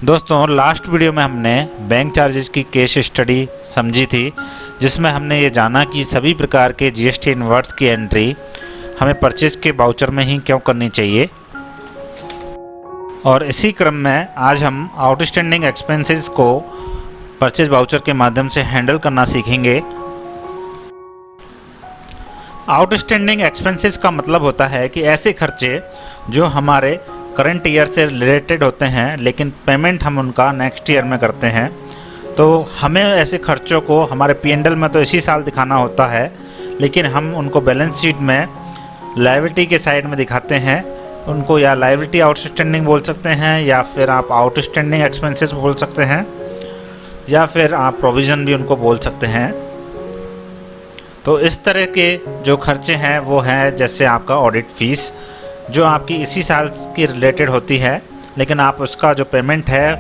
दोस्तों, last video में हमने बैंक चार्जेस की केस स्टडी समझी थी, जिसमें हमने ये जाना कि सभी प्रकार के जीएसटी इनवर्स की एंट्री हमें परचेज के वाउचर में ही क्यों करनी चाहिए। और इसी क्रम में आज हम आउटस्टैंडिंग एक्सपेंसेस को परचेज वाउचर के माध्यम से हैंडल करना सीखेंगे। आउटस्टैंडिंग एक्सपेंसेस का मतलब होता है कि ऐसे खर्चे जो हमारे करंट ईयर से रिलेटेड होते हैं, लेकिन पेमेंट हम उनका नेक्स्ट ईयर में करते हैं। तो हमें ऐसे खर्चों को हमारे P&L में तो इसी साल दिखाना होता है, लेकिन हम उनको बैलेंस शीट में लायबिलिटी के साइड में दिखाते हैं। उनको या लायबिलिटी आउटस्टैंडिंग बोल सकते हैं, या फिर आप आउटस्टैंडिंग एक्सपेंसेस बोल सकते हैं, या फिर आप प्रोविज़न भी उनको बोल सकते हैं। तो इस तरह के जो खर्चे हैं वो हैं जैसे आपका ऑडिट फीस, जो आपकी इसी साल की रिलेटेड होती है, लेकिन आप उसका जो पेमेंट है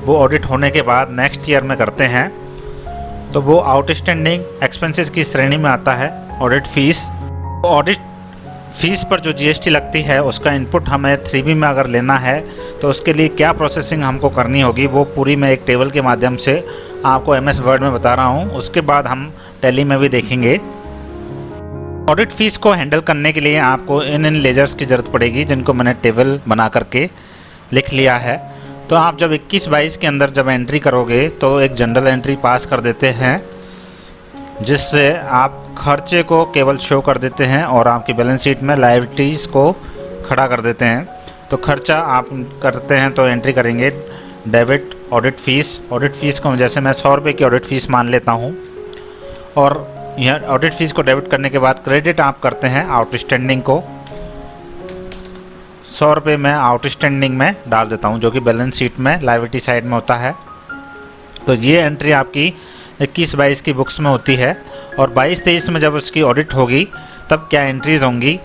वो ऑडिट होने के बाद नेक्स्ट ईयर में करते हैं, तो वो आउटस्टैंडिंग एक्सपेंसेस की श्रेणी में आता है ऑडिट फीस। ऑडिट फीस पर जो जीएसटी लगती है उसका इनपुट हमें 3B में अगर लेना है तो उसके लिए क्या प्रोसेसिंग हमको करनी होगी, वो पूरी मैं एक टेबल के माध्यम से आपको MS वर्ड में बता रहा हूँ। उसके बाद हम टैली में भी देखेंगे। ऑडिट फीस को हैंडल करने के लिए आपको इन लेजर्स की ज़रूरत पड़ेगी, जिनको मैंने टेबल बना करके लिख लिया है। तो आप जब 21-22 के अंदर जब एंट्री करोगे तो एक जनरल एंट्री पास कर देते हैं, जिससे आप खर्चे को केवल शो कर देते हैं और आपकी बैलेंस शीट में लायबिलिटीज़ को खड़ा कर देते हैं। तो खर्चा आप करते हैं तो एंट्री करेंगे debit audit fees. Audit fees को जैसे मैं 100 रुपये की ऑडिट फीस मान लेता हूँ, और यह ऑडिट फीस को डेबिट करने के बाद क्रेडिट आप करते हैं आउटस्टैंडिंग को। 100 रुपये मैं आउटस्टैंडिंग में डाल देता हूं, जो कि बैलेंस शीट में लायबिलिटी साइड में होता है। तो ये एंट्री आपकी 21-22 की बुक्स में होती है, और 22-23 में जब उसकी ऑडिट होगी तब क्या एंट्रीज होंगी,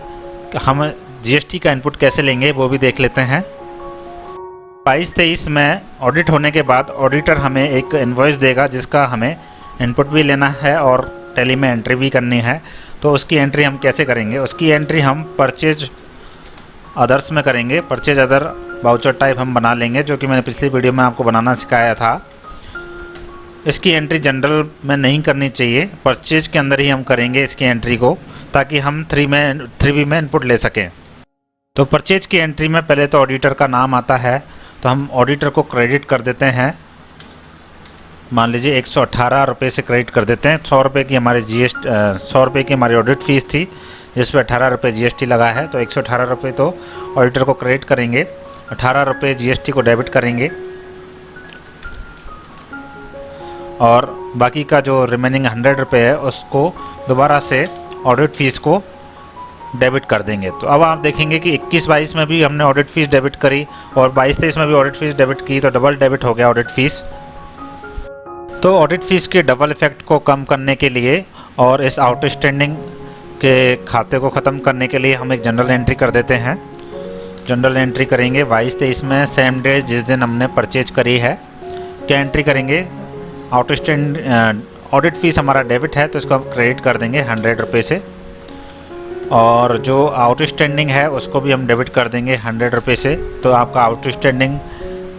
हम जीएसटी का इनपुट कैसे लेंगे वो भी देख लेते हैं। 22-23 में ऑडिट होने के बाद ऑडिटर हमें एक इनवॉइस देगा, जिसका हमें इनपुट भी लेना है और टैली में एंट्री भी करनी है। तो उसकी एंट्री हम कैसे करेंगे? उसकी एंट्री हम परचेज अदर्स में करेंगे। परचेज अदर वाउचर टाइप हम बना लेंगे, जो कि मैंने पिछली वीडियो में आपको बनाना सिखाया था। इसकी एंट्री जनरल में नहीं करनी चाहिए, परचेज के अंदर ही हम करेंगे इसकी एंट्री को, ताकि हम 3B में इनपुट ले सकें। तो परचेज की एंट्री में पहले तो ऑडिटर का नाम आता है, तो हम ऑडिटर को क्रेडिट कर देते हैं। मान लीजिए 118 रुपये से क्रेडिट कर देते हैं। 100 रुपये की हमारी 100 रुपये की हमारी ऑडिट फीस थी, जिस पर 18 रुपये जीएसटी लगा है, तो 118 रुपये तो ऑडिटर को क्रेडिट करेंगे, 18 रुपये जीएसटी को डेबिट करेंगे, और बाकी का जो रिमेनिंग 100 रुपये है उसको दोबारा से ऑडिट फीस को डेबिट कर देंगे। तो अब आप देखेंगे कि 21-22 में भी हमने ऑडिट फीस डेबिट करी, और 22-23 में भी ऑडिट फीस डेबिट की, तो डबल डेबिट हो गया ऑडिट फीस। तो ऑडिट फीस के डबल इफेक्ट को कम करने के लिए और इस आउटस्टैंडिंग के खाते को ख़त्म करने के लिए हम एक जनरल एंट्री कर देते हैं। जनरल एंट्री करेंगे 22-23 में, सेम डे जिस दिन हमने परचेज करी है। क्या एंट्री करेंगे? ऑडिट फीस हमारा डेबिट है, तो इसको हम क्रेडिट कर देंगे 100 रुपये से, और जो आउटस्टैंडिंग है उसको भी हम डेबिट कर देंगे 100 रुपये से। तो आपका आउटस्टैंडिंग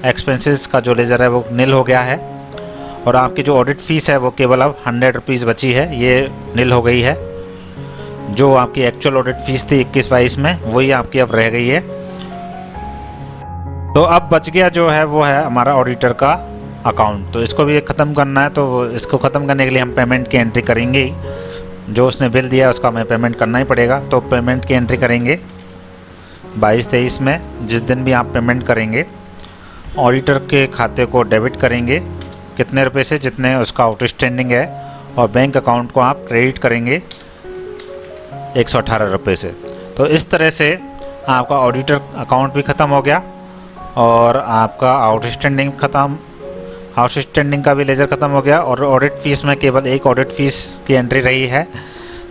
एक्सपेंसेस का जो लेजर है वो निल हो गया है, और आपकी जो ऑडिट फीस है वो केवल अब 100 रुपीज़ बची है, ये निल हो गई है। जो आपकी एक्चुअल ऑडिट फीस थी 21-22 में, वही आपकी अब रह गई है। तो अब बच गया जो है वो है हमारा ऑडिटर का अकाउंट। तो इसको भी ख़त्म करना है, तो इसको ख़त्म करने के लिए हम पेमेंट की एंट्री करेंगे ही। जो उसने बिल दिया उसका हमें पेमेंट करना ही पड़ेगा, तो पेमेंट की एंट्री करेंगे 22-23 में। जिस दिन भी आप पेमेंट करेंगे, ऑडिटर के खाते को डेबिट करेंगे कितने रुपए से, जितने उसका आउटस्टैंडिंग है, और बैंक अकाउंट को आप क्रेडिट करेंगे 118 रुपये से। तो इस तरह से आपका ऑडिटर अकाउंट भी ख़त्म हो गया, और आपका आउटस्टैंडिंग का भी लेजर ख़त्म हो गया, और ऑडिट फीस में केवल एक ऑडिट फीस की एंट्री रही है।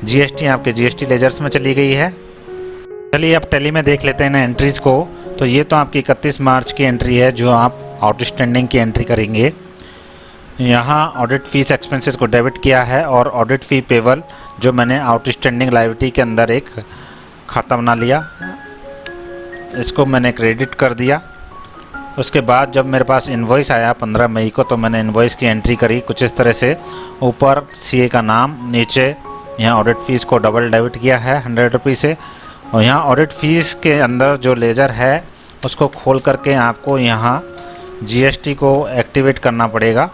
जीएसटी आपके जीएसटी लेजर्स में चली गई है। चलिए अब टैली में देख लेते हैं ना एंट्रीज़ को। तो ये तो आपकी 31 मार्च की एंट्री है, जो आप आउटस्टैंडिंग की एंट्री करेंगे। यहाँ ऑडिट फीस एक्सपेंसेस को डेबिट किया है, और ऑडिट फी पेबल जो मैंने आउटस्टैंडिंग लायबिलिटी के अंदर एक खाता बना लिया, इसको मैंने क्रेडिट कर दिया। उसके बाद जब मेरे पास इनवॉइस आया 15 मई को, तो मैंने इनवॉइस की एंट्री करी कुछ इस तरह से। ऊपर सीए का नाम, नीचे यहाँ ऑडिट फीस को डबल डेबिट किया है 100 रुपये से, और यहाँ ऑडिट फीस के अंदर जो लेजर है उसको खोल करके आपको यहाँ जीएसटी को एक्टिवेट करना पड़ेगा,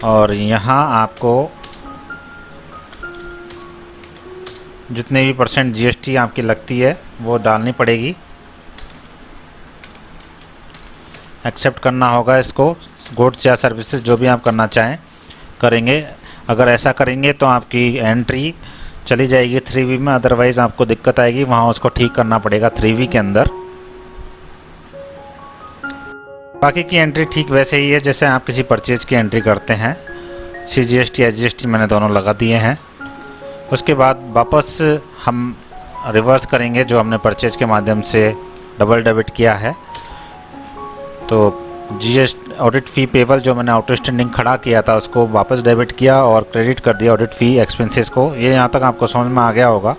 और यहाँ आपको जितने भी परसेंट जीएसटी आपकी लगती है वो डालनी पड़ेगी। एक्सेप्ट करना होगा इसको, गुड्स या सर्विसेज जो भी आप करना चाहें करेंगे। अगर ऐसा करेंगे तो आपकी एंट्री चली जाएगी 3V में, अदरवाइज़ आपको दिक्कत आएगी, वहाँ उसको ठीक करना पड़ेगा 3V के अंदर। बाकी की एंट्री ठीक वैसे ही है जैसे आप किसी परचेज की एंट्री करते हैं। CGST SGST मैंने दोनों लगा दिए हैं। उसके बाद वापस हम रिवर्स करेंगे जो हमने परचेज के माध्यम से डबल डेबिट किया है। तो GST ऑडिट फ़ी पेबल जो मैंने आउटस्टैंडिंग खड़ा किया था उसको वापस डेबिट किया और क्रेडिट कर दिया ऑडिट फ़ी एक्सपेंसेस को। ये यहाँ तक आपको समझ में आ गया होगा।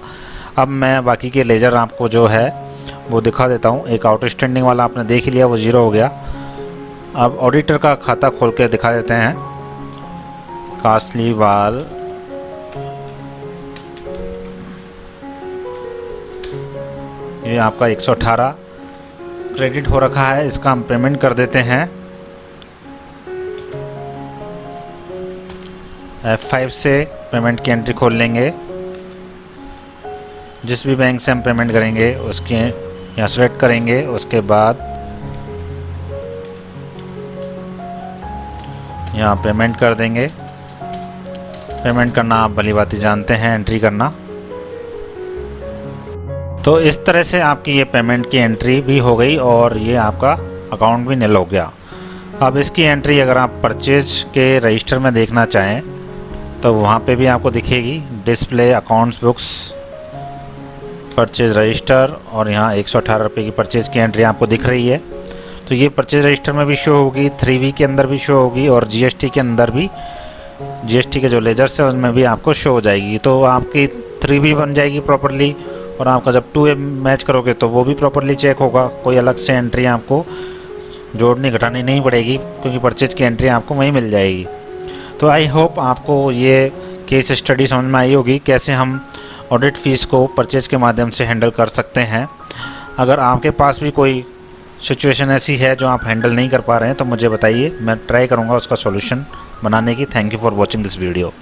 अब मैं बाकी के लेजर आपको जो है वो दिखा देता हूँ। एक आउटस्टैंडिंग वाला आपने देख ही लिया, वो 0 हो गया। अब ऑडिटर का खाता खोल के दिखा देते हैं। कासलीवाल ये आपका 118 क्रेडिट हो रखा है, इसका हम पेमेंट कर देते हैं। F5 से पेमेंट की एंट्री खोल लेंगे। जिस भी बैंक से हम पेमेंट करेंगे उसकी यहाँ सेलेक्ट करेंगे। उसके बाद यहाँ पेमेंट कर देंगे। पेमेंट करना आप भली भांति जानते हैं, एंट्री करना। तो इस तरह से आपकी ये पेमेंट की एंट्री भी हो गई और ये आपका अकाउंट भी नील हो गया। अब इसकी एंट्री अगर आप परचेज के रजिस्टर में देखना चाहें तो वहाँ पे भी आपको दिखेगी, display accounts books purchase register, और यहाँ 118 रुपये की परचेज की एंट्री आपको दिख रही है। तो ये परचेज रजिस्टर में भी शो होगी, 3V के अंदर भी शो होगी, और GST के अंदर भी, GST के जो लेजर्स है उनमें भी आपको शो हो जाएगी। तो आपकी 3V बन जाएगी प्रॉपरली, और आपका जब 2A मैच करोगे तो वो भी प्रॉपरली चेक होगा। कोई अलग से एंट्री आपको जोड़नी घटानी नहीं पड़ेगी क्योंकि परचेज की एंट्री आपको वहीं मिल जाएगी। तो आई होप आपको ये केस स्टडी समझ में आई होगी कैसे हम ऑडिट फीस को परचेज के माध्यम से हैंडल कर सकते हैं। अगर आपके पास भी कोई सिचुएशन ऐसी है जो आप हैंडल नहीं कर पा रहे हैं तो मुझे बताइए, मैं ट्राई करूँगा उसका सॉल्यूशन बनाने की। Thank you for watching this video.